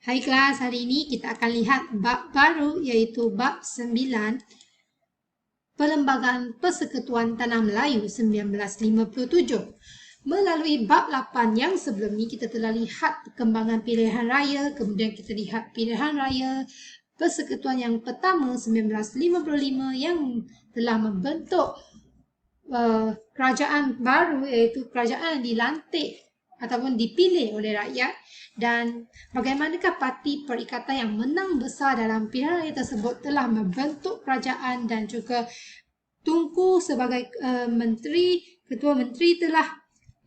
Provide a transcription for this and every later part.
Hai kelas, hari ini kita akan lihat bab baru iaitu bab 9 Perlembagaan Persekutuan Tanah Melayu 1957. Melalui bab 8 yang sebelum ni kita telah lihat perkembangan pilihan raya, kemudian kita lihat pilihan raya Persekutuan yang pertama 1955 yang telah membentuk kerajaan baru iaitu kerajaan yang dilantik ataupun dipilih oleh rakyat, dan bagaimanakah parti perikatan yang menang besar dalam pilihan raya tersebut telah membentuk kerajaan dan juga Tunku sebagai ketua menteri telah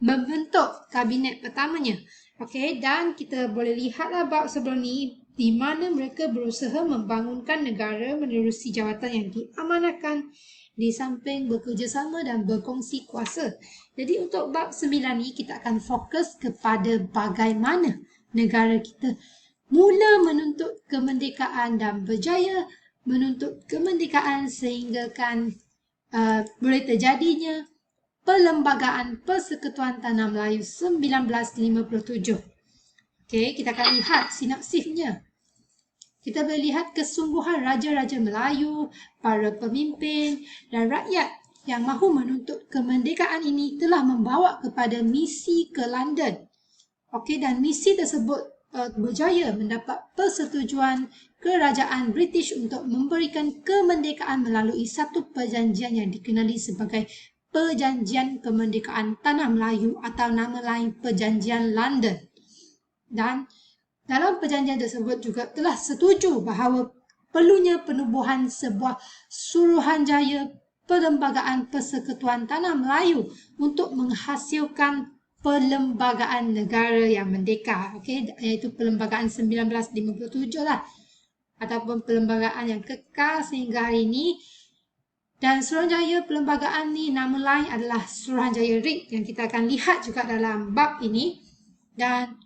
membentuk kabinet pertamanya. Okey, dan kita boleh lihatlah bab sebelum ni di mana mereka berusaha membangunkan negara menerusi jawatan yang diamanahkan di samping bekerjasama dan berkongsi kuasa. Jadi untuk bab 9 ni kita akan fokus kepada bagaimana negara kita mula menuntut kemerdekaan dan berjaya menuntut kemerdekaan sehingga boleh terjadinya Perlembagaan Persekutuan Tanah Melayu 1957. Okey, kita akan lihat sinopsisnya. Kita boleh lihat kesungguhan raja-raja Melayu, para pemimpin dan rakyat yang mahu menuntut kemerdekaan ini telah membawa kepada misi ke London. Okey, dan misi tersebut berjaya mendapat persetujuan kerajaan British untuk memberikan kemerdekaan melalui satu perjanjian yang dikenali sebagai Perjanjian Kemerdekaan Tanah Melayu atau nama lain Perjanjian London. Dan dalam perjanjian tersebut juga telah setuju bahawa perlunya penubuhan sebuah Suruhanjaya Perlembagaan Persekutuan Tanah Melayu untuk menghasilkan Perlembagaan Negara yang Merdeka, okey, iaitu Perlembagaan 1957 lah, ataupun perlembagaan yang kekal sehingga hari ini. Dan Suruhanjaya perlembagaan ni nama lain adalah Suruhanjaya Rit yang kita akan lihat juga dalam bab ini. Dan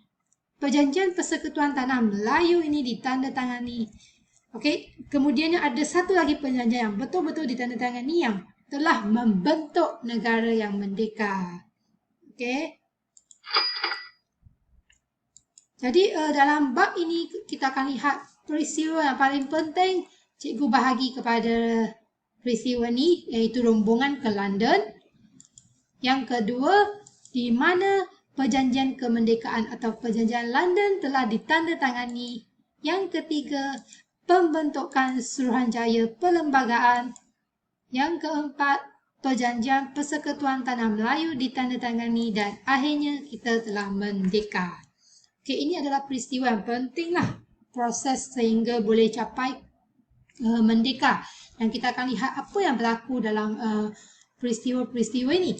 Perjanjian Persekutuan Tanah Melayu ini ditandatangani. Okey, kemudiannya ada satu lagi perjanjian yang betul-betul ditandatangani yang telah membentuk negara yang merdeka. Okey. Jadi dalam bab ini kita akan lihat peristiwa yang paling penting. Cikgu bahagi kepada peristiwa ni iaitu rombongan ke London. Yang kedua, di mana Perjanjian Kemerdekaan atau Perjanjian London telah ditandatangani. Yang ketiga, pembentukan Suruhanjaya Perlembagaan. Yang keempat, Perjanjian Persekutuan Tanah Melayu ditandatangani, dan akhirnya kita telah merdeka. Okey, ini adalah peristiwa yang penting lah, proses sehingga boleh capai merdeka. Dan kita akan lihat apa yang berlaku dalam peristiwa-peristiwa ini.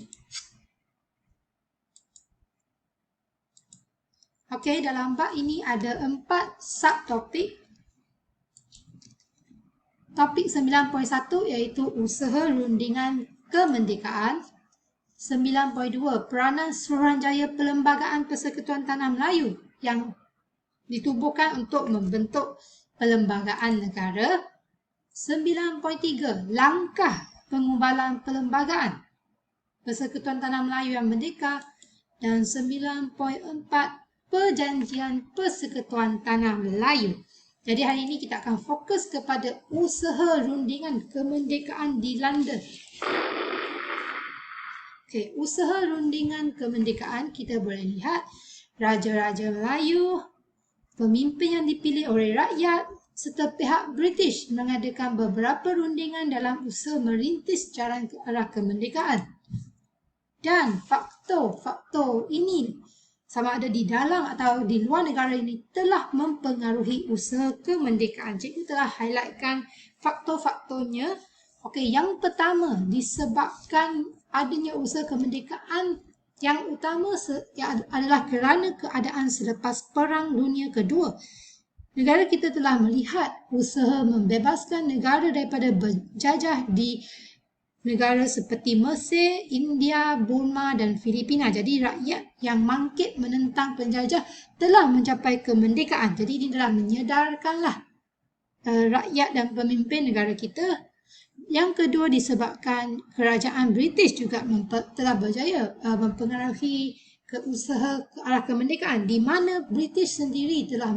Okey, dalam bab ini ada 4 subtopik. Topik 9.1 iaitu usaha rundingan kemerdekaan. 9.2 peranan Suruhanjaya Perlembagaan Persekutuan Tanah Melayu yang ditubuhkan untuk membentuk perlembagaan negara. 9.3 langkah pengubalan perlembagaan Persekutuan Tanah Melayu yang merdeka. Dan 9.4 Perjanjian Persekutuan Tanah Melayu. Jadi hari ini kita akan fokus kepada usaha rundingan kemerdekaan di London. Okey, usaha rundingan kemerdekaan kita boleh lihat raja-raja Melayu, pemimpin yang dipilih oleh rakyat serta pihak British mengadakan beberapa rundingan dalam usaha merintis jalan ke arah kemerdekaan. Dan faktor ini sama ada di dalam atau di luar negara ini telah mempengaruhi usaha kemerdekaan. Cikgu telah highlightkan faktor-faktornya. Okey, yang pertama disebabkan adanya usaha kemerdekaan yang utama adalah kerana keadaan selepas Perang Dunia Kedua. Negara kita telah melihat usaha membebaskan negara daripada berjajah di negara seperti Mesir, India, Burma dan Filipina. Jadi rakyat yang bangkit menentang penjajah telah mencapai kemerdekaan. Jadi ini telah menyedarkanlah rakyat dan pemimpin negara kita. Yang kedua disebabkan kerajaan British juga telah berjaya mempengaruhi usaha ke arah kemerdekaan, di mana British sendiri telah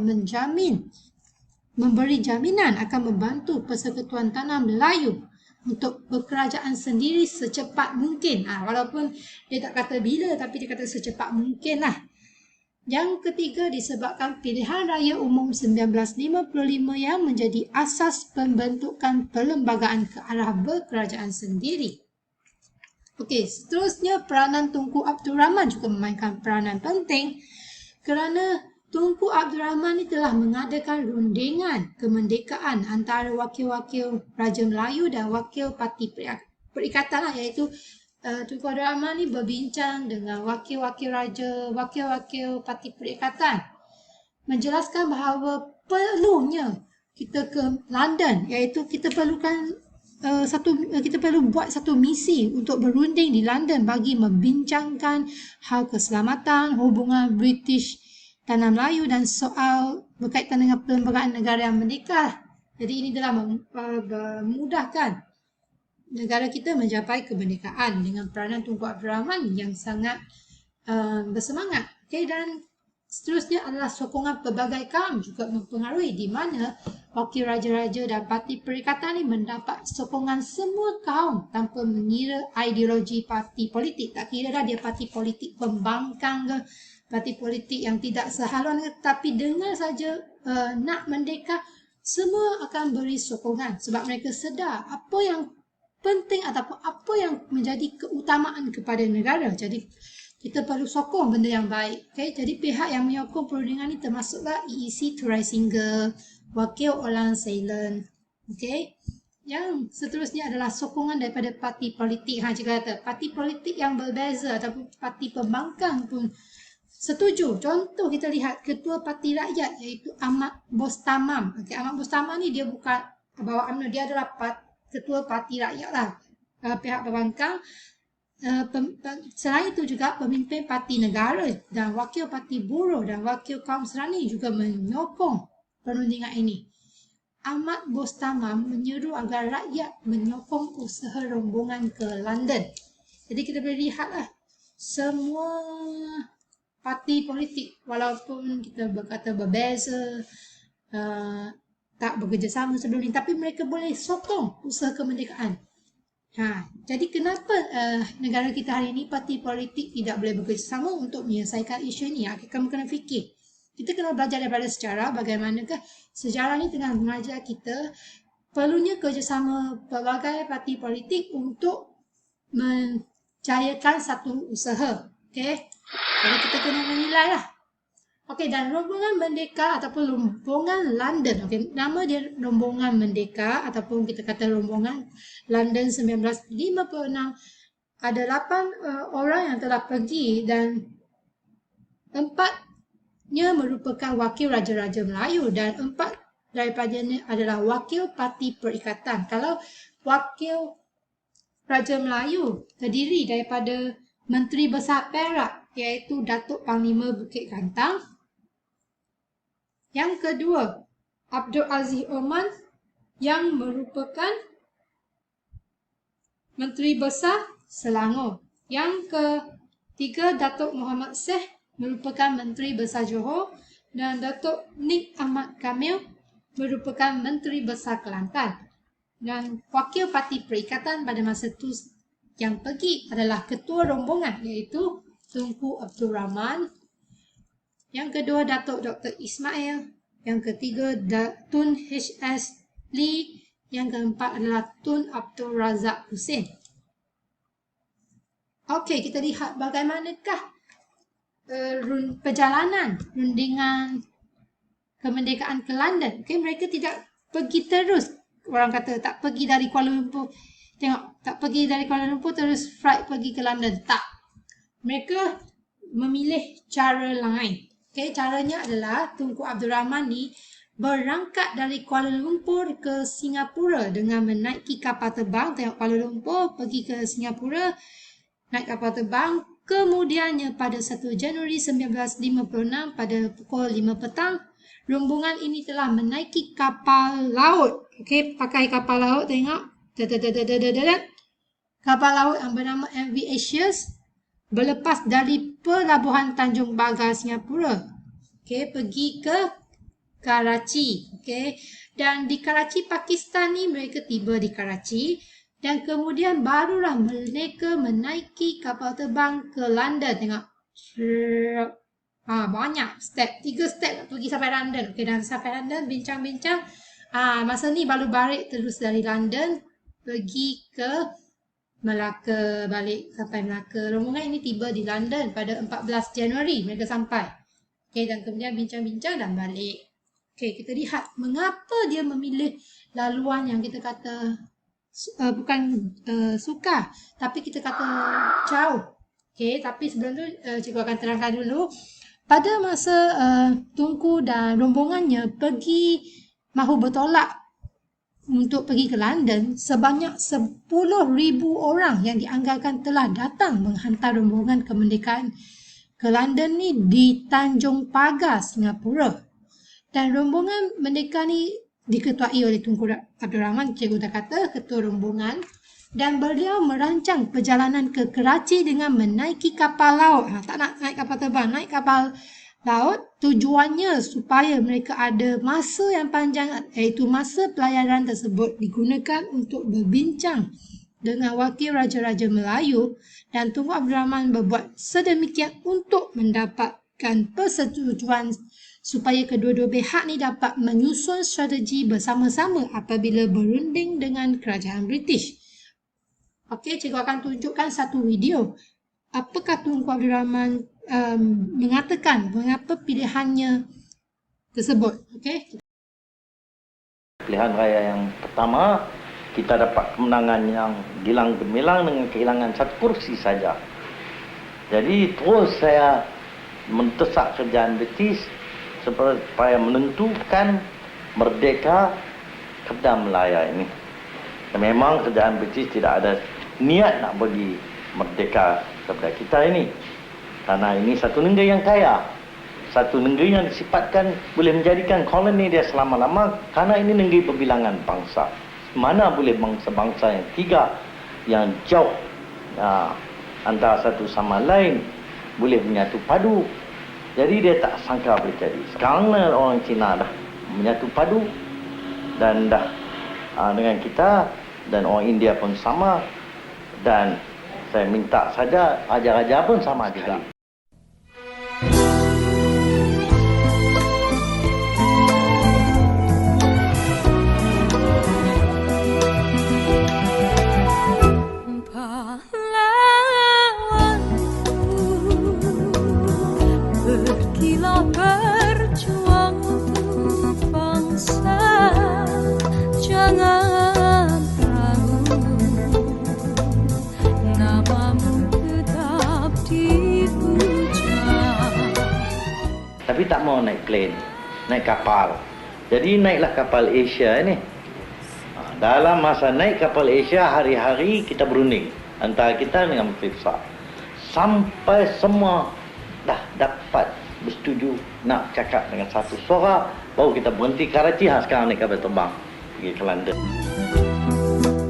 memberi jaminan akan membantu Persekutuan Tanah Melayu untuk berkerajaan sendiri secepat mungkin. Walaupun dia tak kata bila, tapi dia kata secepat mungkin lah. Yang ketiga, disebabkan pilihan raya umum 1955 yang menjadi asas pembentukan perlembagaan ke arah berkerajaan sendiri. Okey, seterusnya peranan Tunku Abdul Rahman juga memainkan peranan penting kerana Tunku Abdul Rahman ni telah mengadakan rundingan kemerdekaan antara wakil-wakil Raja Melayu dan wakil Parti Perikatan lah, iaitu Tunku Abdul Rahman ni berbincang dengan wakil-wakil Raja, wakil-wakil Parti Perikatan, menjelaskan bahawa perlunya kita ke London, iaitu kita perlu buat satu misi untuk berunding di London bagi membincangkan hal keselamatan, hubungan British Tanah Melayu dan soal berkaitan dengan perlembagaan negara yang merdeka. Jadi ini telah memudahkan negara kita mencapai kemerdekaan dengan peranan Tunku Abdul Rahman yang sangat bersemangat. Okay, dan seterusnya adalah sokongan pelbagai kaum juga mempengaruhi, di mana wakil raja-raja dan Parti Perikatan ini mendapat sokongan semua kaum tanpa mengira ideologi parti politik. Tak kira dah dia parti politik pembangkang ke, parti politik yang tidak sehaluan ke, tapi dengar saja nak merdeka, semua akan beri sokongan sebab mereka sedar apa yang penting ataupun apa yang menjadi keutamaan kepada negara. Jadi kita perlu sokong benda yang baik. Okay? Jadi pihak yang menyokong perundingan ini termasuklah EEC Turai Single, Wakil Orang Ceylon. Okay? Yang seterusnya adalah sokongan daripada parti politik. Jika kata parti politik yang berbeza ataupun parti pembangkang pun setuju. Contoh kita lihat Ketua Parti Rakyat iaitu Ahmad Bostamam. Okay, Ahmad Bostamam ni dia bukan bawa UMNO, dia adalah Ketua Parti Rakyat lah. Pihak pembangkang. Selain itu juga pemimpin Parti Negara dan wakil Parti Buruh dan wakil kaum Serani juga menyokong perundingan ini. Ahmad Bostamam menyeru agar rakyat menyokong usaha rombongan ke London. Jadi kita boleh lihatlah semua parti politik, walaupun kita berkata berbeza, tak bekerjasama sebelum ini, tapi mereka boleh sokong usaha kemerdekaan. Jadi kenapa negara kita hari ini parti politik tidak boleh bekerjasama untuk menyelesaikan isu ini? Kamu kena fikir. Kita kena belajar daripada sejarah, bagaimanakah sejarah ni tengah mengajar kita perlunya kerjasama pelbagai parti politik untuk menjayakan satu usaha. Okay? Jadi kita kena menilai lah. Okey, dan rombongan Merdeka ataupun rombongan London. Okey, nama dia rombongan Merdeka ataupun kita kata rombongan London 1956. Ada 8 orang yang telah pergi dan 4-nya merupakan wakil Raja-Raja Melayu dan 4 daripadanya adalah wakil Parti Perikatan. Kalau wakil Raja Melayu terdiri daripada Menteri Besar Perak iaitu Datuk Panglima Bukit Gantang. Yang kedua, Abdul Aziz Oman yang merupakan Menteri Besar Selangor. Yang ketiga, Datuk Muhammad Seh merupakan Menteri Besar Johor dan Datuk Nik Ahmad Kamil merupakan Menteri Besar Kelantan. Dan wakil Parti Perikatan pada masa itu yang pergi adalah ketua rombongan iaitu Tunku Abdul Rahman. Yang kedua, Datuk Dr. Ismail. Yang ketiga, Tun H.S. Lee. Yang keempat adalah Tun Abdul Razak Hussein. Okey, kita lihat bagaimanakah perjalanan rundingan kemerdekaan ke London. Okay, mereka tidak pergi terus. Orang kata tak pergi dari Kuala Lumpur. Tengok, tak pergi dari Kuala Lumpur terus flight pergi ke London. Tak. Mereka memilih cara lain. Okay, caranya adalah Tunku Abdul Rahman ni berangkat dari Kuala Lumpur ke Singapura dengan menaiki kapal terbang. Tengok, Kuala Lumpur pergi ke Singapura, naik kapal terbang. Kemudiannya pada 1 Januari 1956 pada pukul 5 petang, rombongan ini telah menaiki kapal laut. Okay, pakai kapal laut, tengok. Kapal laut yang bernama MV Asius berlepas dari pelabuhan Tanjung Pagar, Singapura. Okey, pergi ke Karachi. Okey. Dan di Karachi, Pakistan ni mereka tiba di Karachi dan kemudian barulah mereka menaiki kapal terbang ke London. Tengok. Banyak step. 3 step nak pergi sampai London. Okey, dan sampai London bincang-bincang. Masa ni baru balik terus dari London pergi ke Melaka, balik sampai Melaka. Rombongan ini tiba di London pada 14 Januari mereka sampai. Okey, dan kemudian bincang-bincang dan balik. Okey, kita lihat mengapa dia memilih laluan yang kita kata bukan sukar, tapi kita kata jauh. Okey, tapi sebelum tu cikgu akan terangkan dulu. Pada masa Tunku dan rombongannya mahu bertolak untuk pergi ke London, sebanyak 10,000 orang yang dianggarkan telah datang menghantar rombongan kemerdekaan ke London ni di Tanjung Pagar, Singapura. Dan rombongan mereka ni diketuai oleh Tunku Abdul Rahman, cikgu dah kata, ketua rombongan. Dan beliau merancang perjalanan ke Karachi dengan menaiki kapal laut. Tak nak naik kapal terbang, naik kapal laut. Tujuannya supaya mereka ada masa yang panjang, iaitu masa pelayaran tersebut digunakan untuk berbincang dengan wakil Raja-Raja Melayu, dan Tunku Abdul Rahman berbuat sedemikian untuk mendapatkan persetujuan supaya kedua-dua pihak ni dapat menyusun strategi bersama-sama apabila berunding dengan kerajaan British. Okey, cikgu akan tunjukkan satu video. Apakah Tunku Abdul Rahman mengatakan mengapa pilihannya tersebut. Okey. Pilihan raya yang pertama, kita dapat kemenangan yang gilang gemilang dengan kehilangan satu kursi saja. Jadi terus saya mendesak kerajaan British supaya menentukan merdeka Kedah Melaya ini. Dan memang kerajaan British tidak ada niat nak bagi merdeka kepada kita ini. Karena ini satu negeri yang kaya. Satu negeri yang disifatkan boleh menjadikan koloni dia selama-lama, karena ini negeri berbilangan bangsa. Mana boleh bangsa-bangsa yang tiga yang jauh antara satu sama lain boleh menyatu padu. Jadi dia tak sangka boleh jadi. Sekarang orang Cina dah menyatu padu dan dah dengan kita, dan orang India pun sama, dan saya minta saja raja-raja pun sama juga. Tapi tak mau naik plane, naik kapal. Jadi naiklah kapal Asia ini. Dalam masa naik kapal Asia, hari-hari kita berunding antara kita dengan British. Sampai semua dah dapat bersetuju nak cakap dengan satu suara, baru kita berhenti Karachi. Sekarang naik kapal terbang pergi ke London.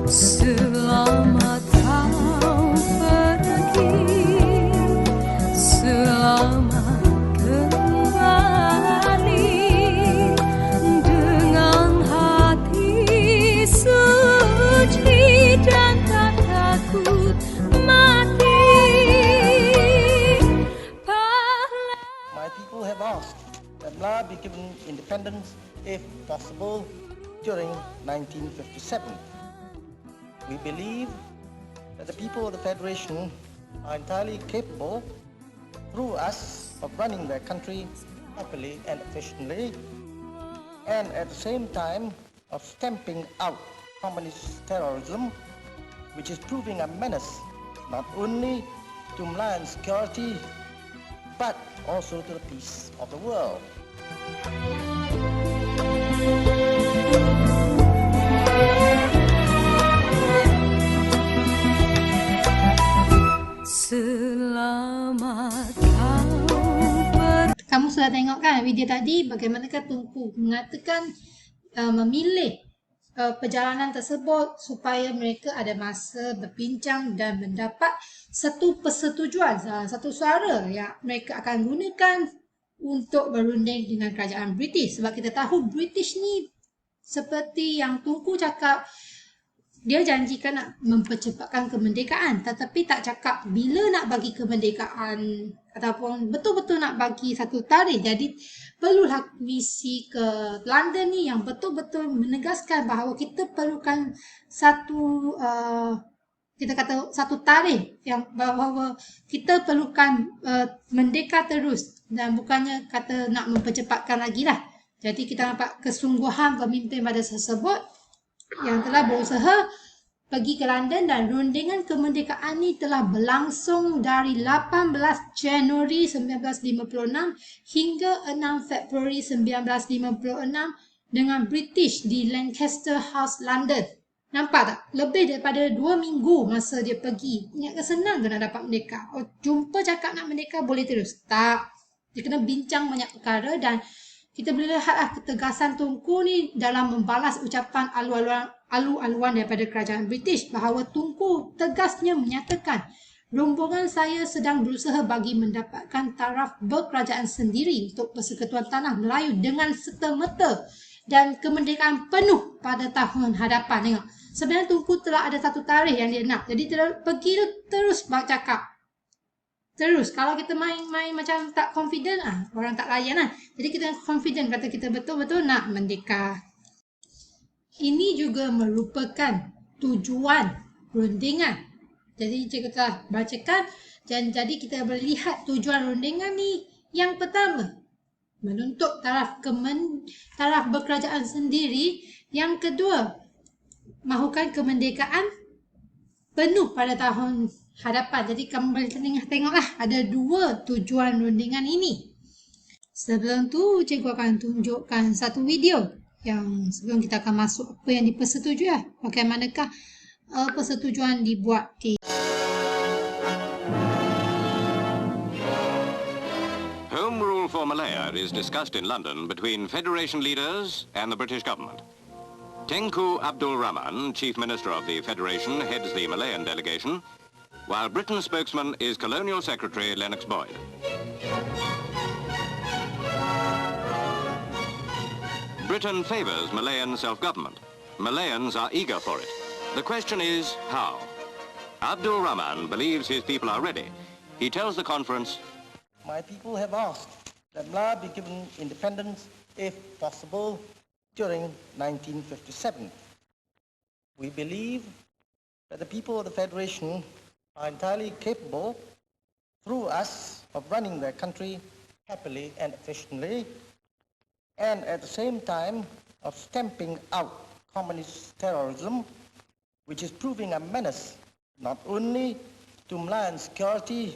Selamat kau pergi, selamat be given independence, if possible, during 1957. We believe that the people of the Federation are entirely capable, through us, of running their country properly and efficiently, and at the same time of stamping out communist terrorism, which is proving a menace not only to Malayan security, but also to the peace of the world. Kamu sudah tengok kan video tadi, bagaimanakah Tunku mengatakan memilih perjalanan tersebut supaya mereka ada masa berbincang dan mendapat satu persetujuan, satu suara yang mereka akan gunakan untuk berunding dengan kerajaan British. Sebab kita tahu British ni seperti yang Tunku cakap, dia janjikan nak mempercepatkan kemerdekaan, tetapi tak cakap bila nak bagi kemerdekaan ataupun betul-betul nak bagi satu tarikh. Jadi perlulah misi ke London ni yang betul-betul menegaskan bahawa kita perlukan satu kita kata satu tarikh, yang bahawa kita perlukan merdeka terus, dan bukannya kata nak mempercepatkan lagi lah. Jadi kita nampak kesungguhan pemimpin pada tersebut yang telah berusaha pergi ke London, dan rundingan kemerdekaan ini telah berlangsung dari 18 Januari 1956 hingga 6 Februari 1956 dengan British di Lancaster House, London. Nampak tak? Lebih daripada 2 minggu masa dia pergi. Ingatkan senang ke nak dapat merdeka? Oh, jumpa cakap nak merdeka boleh terus? Tak. Dia kena bincang banyak perkara, dan kita boleh lihatlah ketegasan Tunku ni dalam membalas ucapan alu-aluan daripada kerajaan British, bahawa Tunku tegasnya menyatakan rombongan saya sedang berusaha bagi mendapatkan taraf berkerajaan sendiri untuk Persekutuan Tanah Melayu dengan serta-merta dan kemerdekaan penuh pada tahun hadapan. Tengok, sebenarnya Tunku telah ada satu tarikh yang dia nak. Jadi dia pergi terus cakap. Terus, kalau kita main-main macam tak confident, orang tak layan lah. Jadi kita confident kata kita betul-betul nak merdeka. Ini juga merupakan tujuan rundingan. Jadi cikgu telah bacakan, dan jadi kita boleh lihat tujuan rundingan ni. Yang pertama, menuntut taraf berkerajaan sendiri. Yang kedua, mahukan kemerdekaan penuh pada tahun hadapan. Jadi kamu boleh tengoklah ada 2 tujuan rundingan ini. Sebelum tu cikgu akan tunjukkan satu video yang sebelum kita akan masuk apa yang dipersetujui lah. Bagaimanakah persetujuan dibuat. Home rule for Malaya is discussed in London between Federation leaders and the British government. Tengku Abdul Rahman, Chief Minister of the Federation, heads the Malayan delegation, while Britain's spokesman is Colonial Secretary Lennox Boyd. Britain favours Malayan self-government. Malayans are eager for it. The question is, how? Abdul Rahman believes his people are ready. He tells the conference, My people have asked that Malaya be given independence, if possible, during 1957. We believe that the people of the Federation are entirely capable, through us, of running their country happily and efficiently, and at the same time of stamping out communist terrorism, which is proving a menace not only to Malayan security,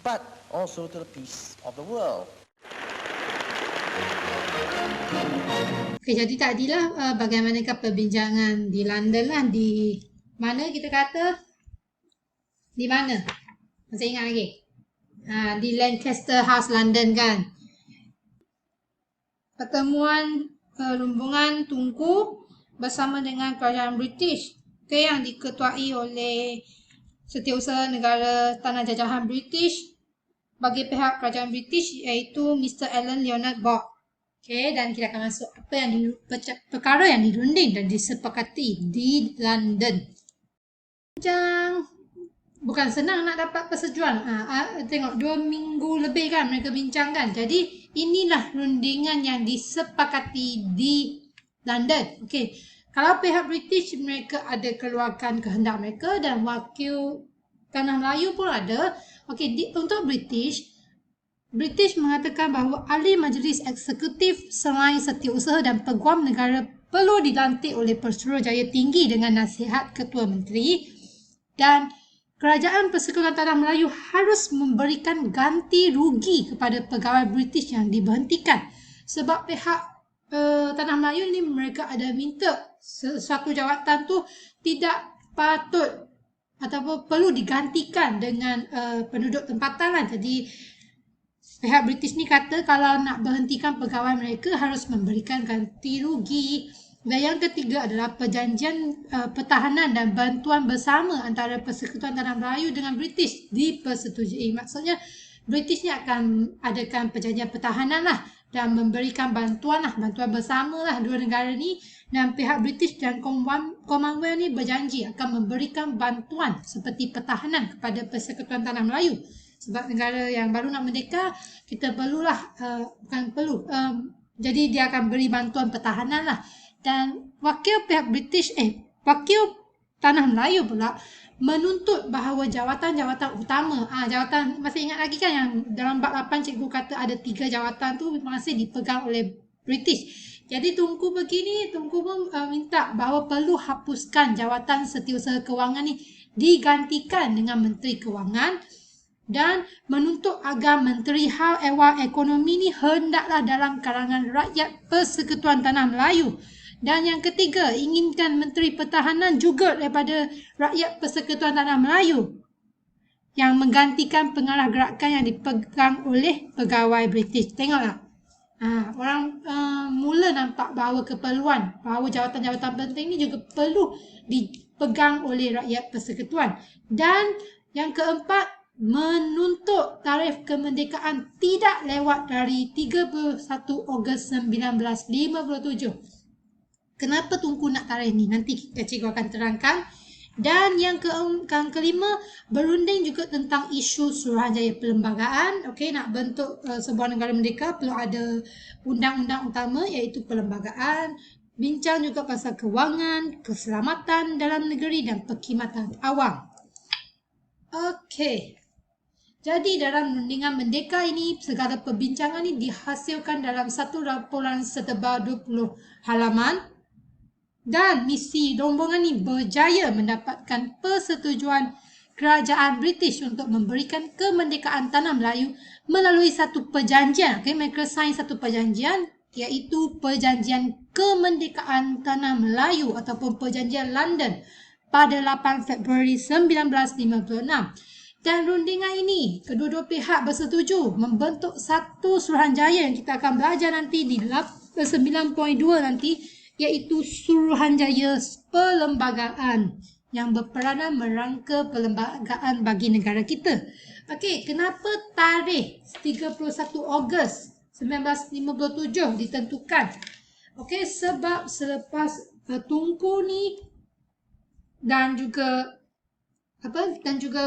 but also to the peace of the world. Okay, jadi tadilah bagaimanakah perbincangan di London lah, di mana kita kata, di mana? Masih ingat lagi? Di Lancaster House, London kan? Pertemuan rombongan Tunku bersama dengan kerajaan British, yang diketuai oleh Setiausaha Negara Tanah Jajahan British bagi pihak kerajaan British, iaitu Mr. Alan Leonard Bock. Dan kita akan masuk apa yang perkara yang dirunding dan disepakati di London. Bukan senang nak dapat persetujuan. Tengok 2 minggu lebih kan mereka bincangkan. Jadi inilah rundingan yang disepakati di London. Kalau pihak British, mereka ada keluarkan kehendak mereka, dan wakil Tanah Melayu pun ada. Untuk British mengatakan bahawa ahli majlis eksekutif selain Setiausaha dan Peguam Negara perlu dilantik oleh Pesuruhjaya Tinggi dengan nasihat Ketua Menteri, dan Kerajaan Persekutuan Tanah Melayu harus memberikan ganti rugi kepada pegawai British yang diberhentikan. Sebab pihak Tanah Melayu ni mereka ada minta sesuatu jawatan tu tidak patut ataupun perlu digantikan dengan penduduk tempatan lah. Jadi Pihak British ni kata kalau nak berhentikan pegawai mereka harus memberikan ganti rugi. Dan yang ketiga adalah perjanjian pertahanan dan bantuan bersama antara Persekutuan Tanah Melayu dengan British dipersetujui. Maksudnya British ni akan adakan perjanjian pertahanan lah dan memberikan bantuan bersama lah dua negara ni, dan pihak British dan Commonwealth ni berjanji akan memberikan bantuan seperti pertahanan kepada Persekutuan Tanah Melayu. Sebab negara yang baru nak merdeka, kita perlulah, jadi dia akan beri bantuan pertahanan lah. Dan wakil Tanah Melayu pula menuntut bahawa jawatan-jawatan utama, jawatan, masih ingat lagi kan yang dalam bab 8 cikgu kata ada 3 jawatan tu masih dipegang oleh British. Jadi Tunku begini, Tunku pun minta bahawa perlu hapuskan jawatan Setiausaha Kewangan ni, digantikan dengan Menteri Kewangan, dan menuntut agar Menteri Hal Ehwal Ekonomi ni hendaklah dalam kalangan rakyat Persekutuan Tanah Melayu. Dan yang ketiga, inginkan Menteri Pertahanan juga daripada rakyat Persekutuan Tanah Melayu yang menggantikan pengarah gerakan yang dipegang oleh pegawai British. Tengoklah. Orang mula nampak bahawa keperluan, bahawa jawatan-jawatan penting ni juga perlu dipegang oleh rakyat persekutuan. Dan yang keempat, menuntut tarikh kemerdekaan tidak lewat dari 31 Ogos 1957. Kenapa Tunku nak tarikh ni? Nanti cikgu akan terangkan. Dan yang kelima, berunding juga tentang isu Suruhanjaya Perlembagaan. Okey, nak bentuk sebuah negara merdeka perlu ada undang-undang utama iaitu perlembagaan. Bincang juga pasal kewangan, keselamatan dalam negeri dan perkhidmatan awam. Okey. Jadi dalam rundingan merdeka ini, segala perbincangan ini dihasilkan dalam satu laporan setebal 20 halaman. Dan misi rombongan ini berjaya mendapatkan persetujuan kerajaan British untuk memberikan kemerdekaan Tanah Melayu melalui satu perjanjian. Okay, mereka sign satu perjanjian iaitu Perjanjian Kemerdekaan Tanah Melayu ataupun Perjanjian London pada 8 Februari 1956. Dan rundingan ini, kedua-dua pihak bersetuju membentuk satu Suruhanjaya yang kita akan belajar nanti di 9.2 nanti, iaitu Suruhanjaya Perlembagaan yang berperanan merangka perlembagaan bagi negara kita. Okey, kenapa tarikh 31 Ogos 1957 ditentukan? Okey, sebab selepas Tunku ni dan juga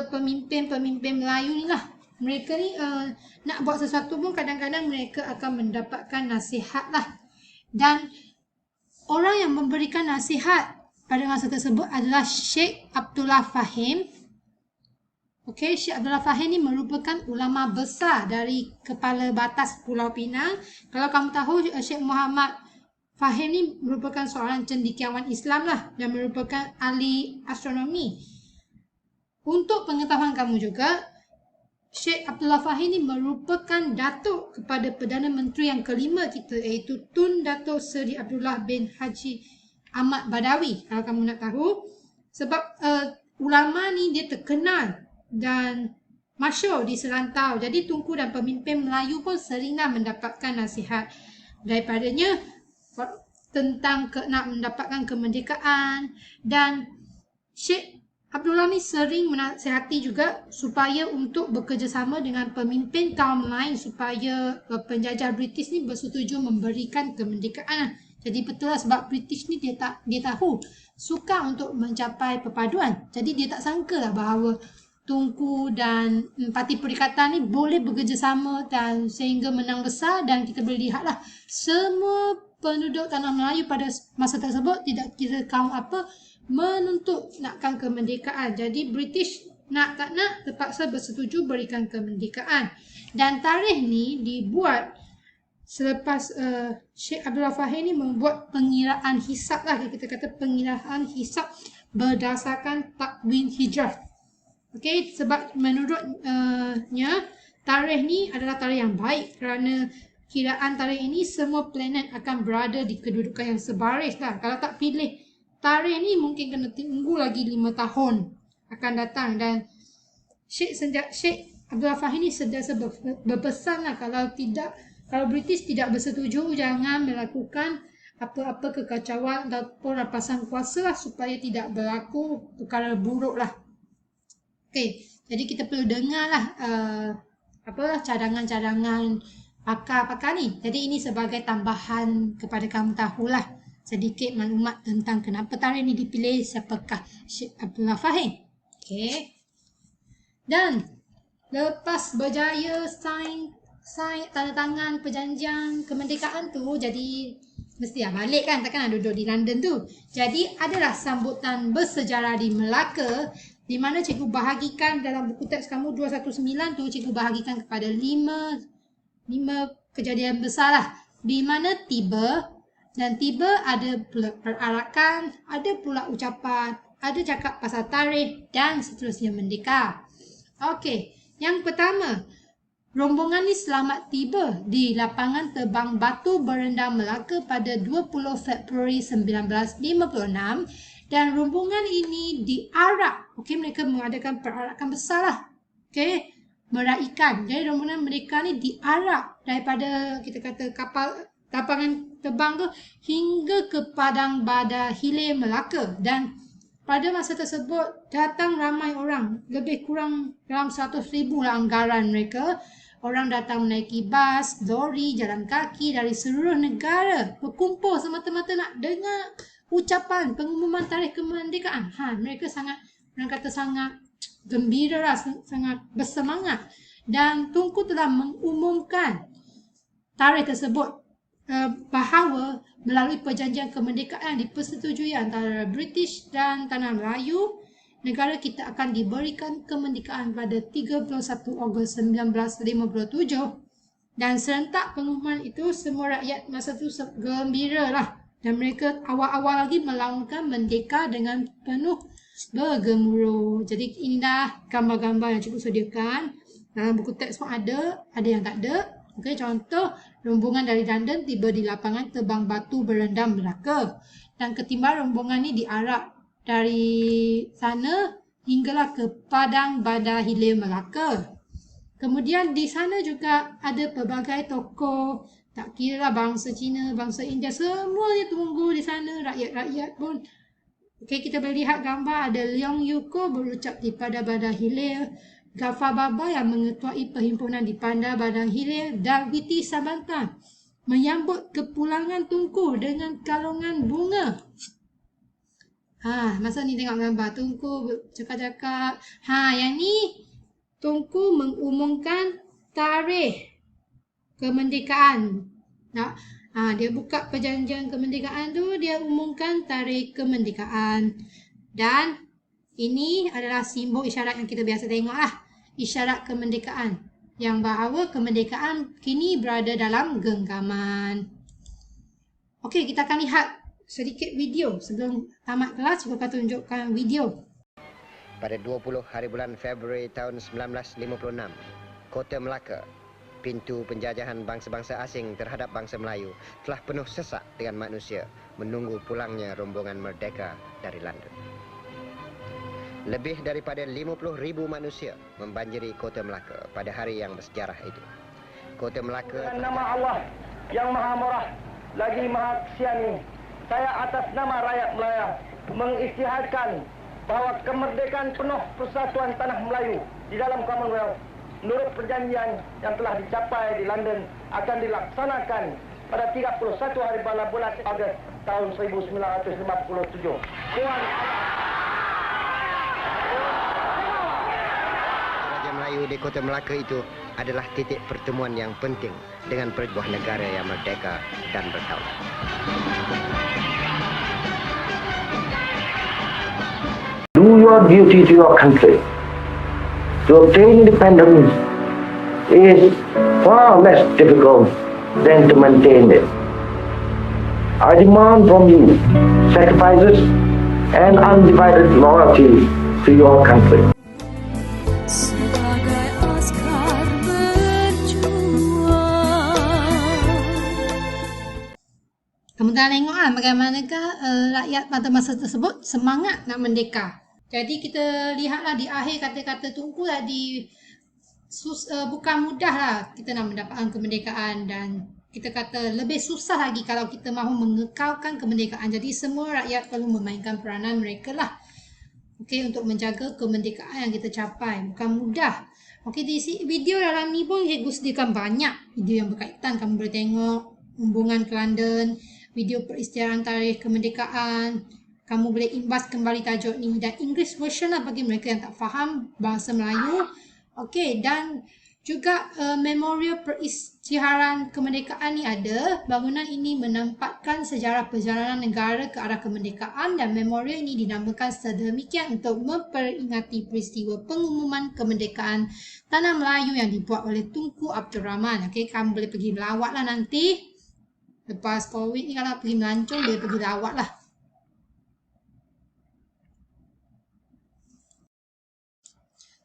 pemimpin-pemimpin Melayu ni lah, mereka ni nak buat sesuatu pun kadang-kadang mereka akan mendapatkan nasihat lah. Dan orang yang memberikan nasihat pada masa tersebut adalah Sheikh Abdullah Fahim. Okey, Sheikh Abdullah Fahim ni merupakan ulama besar dari Kepala Batas Pulau Pinang. Kalau kamu tahu, Sheikh Muhammad Fahim ni merupakan seorang cendekiawan Islam lah dan merupakan ahli astronomi. Untuk pengetahuan kamu juga, Sheikh Abdullah Fahim ni merupakan datuk kepada Perdana Menteri yang kelima kita, iaitu Tun Datuk Seri Abdullah bin Haji Ahmad Badawi, kalau kamu nak tahu. Sebab ulama ni dia terkenal dan masyhur di serantau. Jadi Tunku dan pemimpin Melayu pun seringlah mendapatkan nasihat daripadanya tentang nak mendapatkan kemerdekaan. Dan Sheikh Abdullah ni sering menasihati juga supaya untuk bekerjasama dengan pemimpin kaum lain supaya penjajah British ni bersetuju memberikan kemerdekaan. Jadi betul lah, sebab British ni dia tahu suka untuk mencapai perpaduan. Jadi dia tak sangka lah bahawa Tunku dan Parti Perikatan ni boleh bekerjasama dan sehingga menang besar. Dan kita boleh lihatlah semua penduduk Tanah Melayu pada masa tersebut, tidak kira kaum apa, menuntut nakkan kemerdekaan. Jadi British nak tak nak terpaksa bersetuju berikan kemerdekaan. Dan tarikh ni dibuat selepas Sheikh Abdullah Fahim ni membuat pengiraan hisab lah. Kita kata pengiraan hisab berdasarkan takwin hijrah. Okey, sebab menurutnya tarikh ni adalah tarikh yang baik kerana kiraan tarikh ini semua planet akan berada di kedudukan yang sebaris lah. Kalau tak pilih tarikh ni mungkin kena tunggu lagi 5 tahun akan datang. Dan Sheikh Abdul Rahman ini sentiasa berpesan lah, kalau British tidak bersetuju, jangan melakukan apa-apa kekacauan ataupun rampasan kuasa lah, supaya tidak berlaku perkara buruk lah. Okey, jadi kita perlu dengar lah cadangan-cadangan pakar-pakar ni. Jadi ini sebagai tambahan kepada kamu tahulah sedikit maklumat tentang kenapa tarikh ni dipilih, siapakah Syekh Abdul Rahman. Okey. Dan lepas berjaya sign tanda tangan perjanjian kemerdekaan tu, jadi mestilah balik kan, takkan nak duduk di London tu. Jadi adalah sambutan bersejarah di Melaka, di mana cikgu bahagikan dalam buku teks kamu 219 tu, cikgu bahagikan kepada 5 kejadian besar lah, di mana tiba ada pula perarakan, ada pula ucapan, ada cakap pasal tarikh dan seterusnya merdeka. Okey, yang pertama, rombongan ni selamat tiba di lapangan terbang Batu Berendam Melaka pada 20 Februari 1956 dan rombongan ini diarak. Okey, mereka mengadakan perarakan besar lah. Okey, meraikan. Jadi rombongan mereka ni diarak daripada kita kata kapal lapangan terbang tu hingga ke Padang Badar Hilir Melaka, dan pada masa tersebut datang ramai orang, lebih kurang dalam 100,000 lah anggaran mereka. Orang datang menaiki bas, lori, jalan kaki dari seluruh negara, berkumpul semata-mata nak dengar ucapan pengumuman tarikh kemerdekaan. Mereka sangat gembira lah, sangat bersemangat. Dan Tunku telah mengumumkan tarikh tersebut bahawa melalui perjanjian kemerdekaan dipersetujui antara British dan Tanah Melayu, negara kita akan diberikan kemerdekaan pada 31 Ogos 1957. Dan serentak pengumuman itu, semua rakyat masa itu gembira lah, dan mereka awal-awal lagi melaungkan merdeka dengan penuh bergemuruh. Jadi inilah gambar-gambar yang cikgu sediakan. Dalam buku teks pun ada yang tak ada. Okey, contoh, rombongan dari London tiba di lapangan terbang Batu Berendam Melaka, dan ketimbang rombongan ni diarak dari sana hinggalah ke Padang Badar Hilir Melaka. Kemudian di sana juga ada pelbagai tokoh, tak kira lah bangsa Cina, bangsa India, semua dia tunggu di sana, rakyat-rakyat pun. Okey, kita boleh lihat gambar, ada Leong Yuko berucap di Padang Badar Hilir, Ghaffar Baba yang mengetuai perhimpunan di Padang Badar Hilir, dan Witi Sabantan menyambut kepulangan Tunku dengan kalungan bunga. Masa ni tengok gambar Tunku cakap-cakap. Yang ni Tunku mengumumkan tarikh kemerdekaan. Dia buka perjanjian kemerdekaan tu, dia umumkan tarikh kemerdekaan. Dan ini adalah simbol isyarat yang kita biasa tengok lah. Isyarat kemerdekaan, yang bahawa kemerdekaan kini berada dalam genggaman. Okey, kita akan lihat sedikit video. Sebelum tamat kelas, cikgu akan tunjukkan video. Pada 20 hari bulan Februari tahun 1956, Kota Melaka, pintu penjajahan bangsa-bangsa asing terhadap bangsa Melayu, telah penuh sesak dengan manusia menunggu pulangnya rombongan merdeka dari London. Lebih daripada 50,000 manusia membanjiri Kota Melaka pada hari yang bersejarah itu. Kota Melaka... Dengan nama Allah yang Maha Murah lagi Maha Kesiani, saya atas nama rakyat Melayu mengisytiharkan bahawa kemerdekaan penuh persatuan tanah Melayu di dalam Commonwealth menurut perjanjian yang telah dicapai di London akan dilaksanakan pada 31 hari bulan Ogos tahun 1957. Raja Melayu di Kota Melaka itu adalah titik pertemuan yang penting dengan sebuah negara yang merdeka dan berdaulat. Do your duty to your country. To obtain independence is far less difficult than to maintain it. I demand from you sacrifices and undivided loyalty to your country. Kamu dah tengok bagaimanakah rakyat pada masa tersebut semangat nak merdeka. Jadi kita lihatlah di akhir kata-kata Tunku tadi, bukan mudah lah kita nak mendapatkan kemerdekaan, dan kita kata lebih susah lagi kalau kita mahu mengekalkan kemerdekaan. Jadi semua rakyat perlu memainkan peranan mereka lah, okey, untuk menjaga kemerdekaan yang kita capai. Bukan mudah. Okey, di video dalam ni pun cikgu sediakan banyak video yang berkaitan. Kamu boleh tengok hubungan ke London, video peristiaran tarikh kemerdekaan. Kamu boleh imbas kembali tajuk ni, dan English version lah bagi mereka yang tak faham bahasa Melayu. Okey, dan juga memorial peristiaran kemerdekaan ni ada. Bangunan ini menempatkan sejarah perjalanan negara ke arah kemerdekaan, dan memorial ini dinamakan sedemikian untuk memperingati peristiwa pengumuman kemerdekaan Tanah Melayu yang dibuat oleh Tunku Abdul Rahman. Okey, kamu boleh pergi melawat lah nanti. Lepas COVID ni kalau pergi melancong, boleh pergi lawat lah.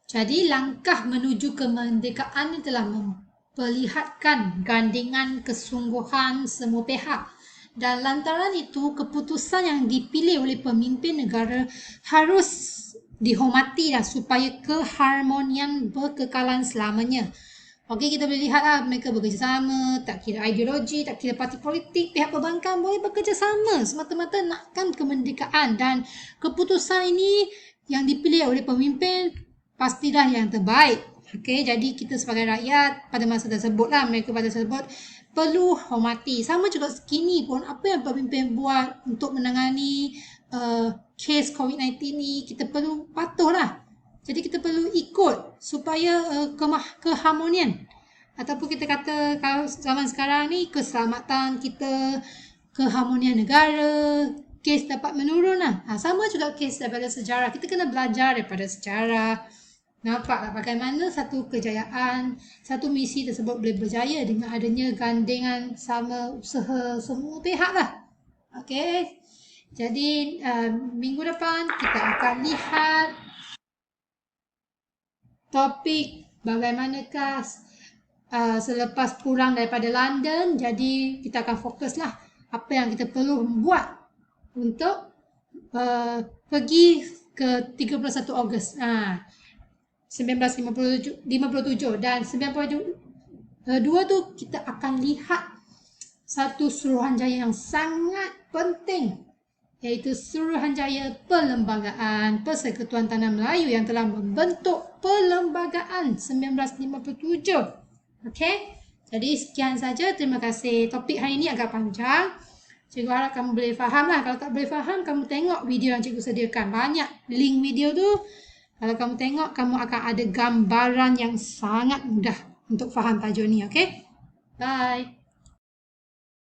Jadi langkah menuju kemerdekaan ini telah memperlihatkan gandengan kesungguhan semua pihak, dan lantaran itu keputusan yang dipilih oleh pemimpin negara harus dihormati lah, supaya keharmonian berkekalan selamanya. Okey, kita boleh lihatlah mereka bekerjasama, tak kira ideologi, tak kira parti politik, pihak perbankan boleh bekerjasama semata-mata nakkan kemerdekaan, dan keputusan ini yang dipilih oleh pemimpin pastilah yang terbaik. Okey, jadi kita sebagai rakyat pada masa tersebut lah, mereka pada tersebut perlu hormati. Sama juga sekini pun, apa yang pemimpin buat untuk menangani kes COVID-19 ni, kita perlu patuh lah. Jadi kita perlu ikut supaya keharmonian, ataupun kita kata kalau zaman sekarang ni keselamatan kita, keharmonian negara, kes dapat menurun lah. Sama juga kes daripada sejarah. Kita kena belajar daripada sejarah. Nampaklah bagaimana satu kejayaan, satu misi tersebut boleh berjaya dengan adanya gandengan sama usaha semua pihak lah. Okey, jadi minggu depan kita akan lihat topik bagaimanakah selepas pulang daripada London. Jadi kita akan fokuslah apa yang kita perlu buat untuk pergi ke 31 Ogos 1957, dan 92 tu kita akan lihat satu suruhanjaya yang sangat penting, iaitu Suruhanjaya Perlembagaan Persekutuan Tanah Melayu yang telah membentuk Perlembagaan 1957. Okey, jadi sekian saja. Terima kasih. Topik hari ini agak panjang. Cikgu harap kamu boleh faham lah. Kalau tak boleh faham, kamu tengok video yang cikgu sediakan. Banyak link video tu. Kalau kamu tengok, kamu akan ada gambaran yang sangat mudah untuk faham tajuk ni. Okey? Bye.